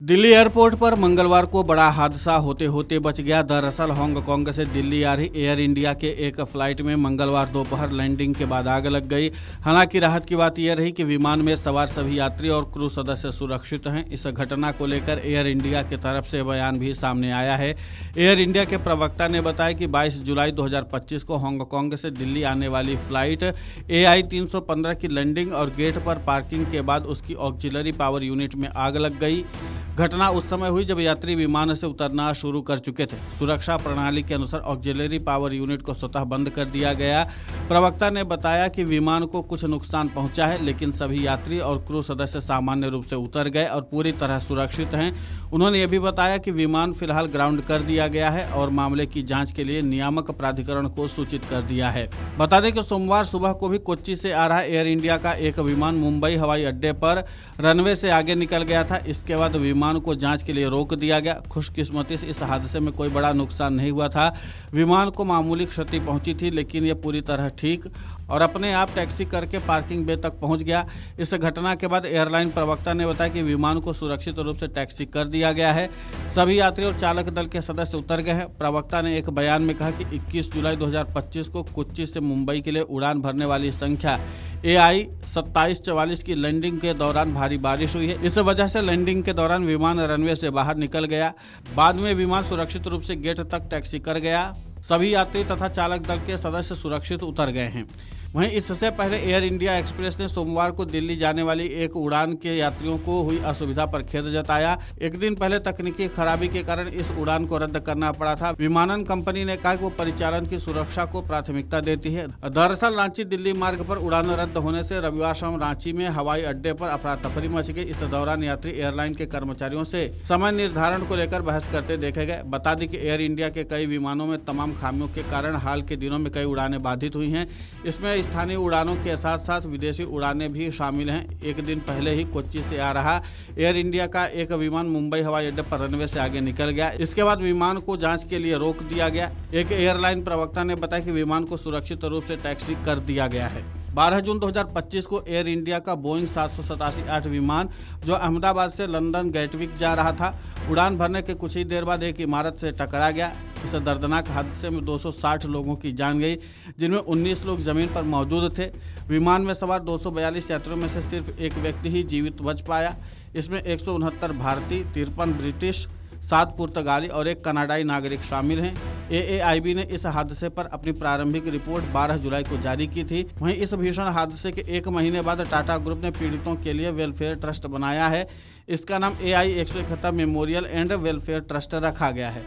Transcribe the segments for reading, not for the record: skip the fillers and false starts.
Delhi airport पर मंगलवार को बड़ा हादसा होते होते बच गया। दरअसल हांगकांग से दिल्ली आ रही एयर इंडिया के एक फ्लाइट में मंगलवार दोपहर लैंडिंग के बाद आग लग गई। हालांकि राहत की बात यह रही कि विमान में सवार सभी यात्री और क्रू सदस्य सुरक्षित हैं। इस घटना को लेकर एयर इंडिया की तरफ से बयान भी सामने आया है। एयर इंडिया के प्रवक्ता ने बताया कि 22 जुलाई 2025 को हांगकांग से दिल्ली आने वाली फ्लाइट AI 315 की लैंडिंग और गेट पर पार्किंग के बाद उसकी ऑक्सिलरी पावर यूनिट में आग लग गई। घटना उस समय हुई जब यात्री विमान से उतरना शुरू कर चुके थे। सुरक्षा प्रणाली के अनुसार ऑक्सिलरी पावर यूनिट को स्वतः बंद कर दिया गया। प्रवक्ता ने बताया कि विमान को कुछ नुकसान पहुंचा है, लेकिन सभी यात्री और क्रू सदस्य सामान्य रूप से उतर गए और पूरी तरह सुरक्षित हैं। उन्होंने यह भी बताया कि विमान फिलहाल ग्राउंड कर दिया गया है और मामले की जांच के लिए नियामक प्राधिकरण को सूचित कर दिया है। बता दें कि सोमवार सुबह को भी कोच्चि से आ रहा एयर इंडिया का एक विमान मुंबई हवाई अड्डे पर रनवे से आगे निकल गया था। इसके बाद विमान को जांच के लिए रोक दिया गया। खुशकिस्मती से इस हादसे में कोई बड़ा नुकसान नहीं हुआ था। विमान को मामूली क्षति पहुंची थी, लेकिन यह पूरी तरह ठीक और अपने आप टैक्सी करके पार्किंग बे तक पहुंच गया। इस घटना के बाद एयरलाइन प्रवक्ता ने बताया कि विमान को सुरक्षित रूप से टैक्सी कर दिया गया है। सभी यात्री और चालक दल के सदस्य उतर गए हैं। प्रवक्ता ने एक बयान में कहा कि 21 जुलाई 2025 को कोच्चि से मुंबई के लिए उड़ान भरने वाली संख्या AI 2744 की लैंडिंग के दौरान भारी बारिश हुई है। इस वजह से लैंडिंग के दौरान विमान रनवे से बाहर निकल गया। बाद में विमान सुरक्षित रूप से गेट तक टैक्सी कर गया। सभी यात्री तथा चालक दल के सदस्य सुरक्षित उतर गए हैं। वहीं इससे पहले एयर इंडिया एक्सप्रेस ने सोमवार को दिल्ली जाने वाली एक उड़ान के यात्रियों को हुई असुविधा पर खेद जताया। एक दिन पहले तकनीकी खराबी के कारण इस उड़ान को रद्द करना पड़ा था। विमानन कंपनी ने कहा कि वो परिचालन की सुरक्षा को प्राथमिकता देती है। दरअसल रांची दिल्ली मार्ग पर उड़ान रद्द होने से रविवार शाम रांची में हवाई अड्डे पर अफरा तफरी मच गई। इस दौरान यात्री एयरलाइन के कर्मचारियों से समय निर्धारण को लेकर बहस करते देखे गए। बता दें कि एयर इंडिया के कई विमानों में तमाम खामियों के कारण हाल के दिनों में कई उड़ानें बाधित हुई हैं। इसमें स्थानीय उड़ानों के साथ साथ विदेशी उड़ानें भी शामिल हैं। एक दिन पहले ही कोच्चि से आ रहा एयर इंडिया का एक विमान मुंबई हवाई अड्डे पर रनवे से आगे निकल गया। इसके बाद विमान को जांच के लिए रोक दिया गया। एक एयरलाइन प्रवक्ता ने बताया कि विमान को सुरक्षित रूप से टैक्सी कर दिया गया है। 12 जून 2025 को एयर इंडिया का बोइंग 787-8 विमान जो अहमदाबाद से लंदन गैटविक जा रहा था, उड़ान भरने के कुछ ही देर बाद एक इमारत से टकरा गया। इस दर्दनाक हादसे में 260 लोगों की जान गई, जिनमें 19 लोग जमीन पर मौजूद थे। विमान में सवार 242 यात्रियों में से सिर्फ एक व्यक्ति ही जीवित बच पाया। इसमें 169 भारतीय, 53 ब्रिटिश, 7 पुर्तगाली और एक कनाडाई नागरिक शामिल हैं। AAIB ने इस हादसे पर अपनी प्रारंभिक रिपोर्ट 12 जुलाई को जारी की थी। वहीं इस भीषण हादसे के एक महीने बाद टाटा ग्रुप ने पीड़ितों के लिए वेलफेयर ट्रस्ट बनाया है। इसका नाम AI 171 memorial and welfare trust रखा गया है।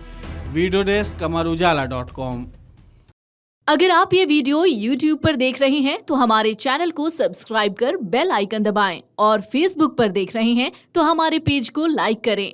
वीडियो डेस्क कमरुजाला.com। अगर आप ये वीडियो YouTube पर देख रहे हैं तो हमारे चैनल को सब्सक्राइब कर बेल आइकन दबाएं और Facebook पर देख रहे हैं तो हमारे पेज को लाइक करें।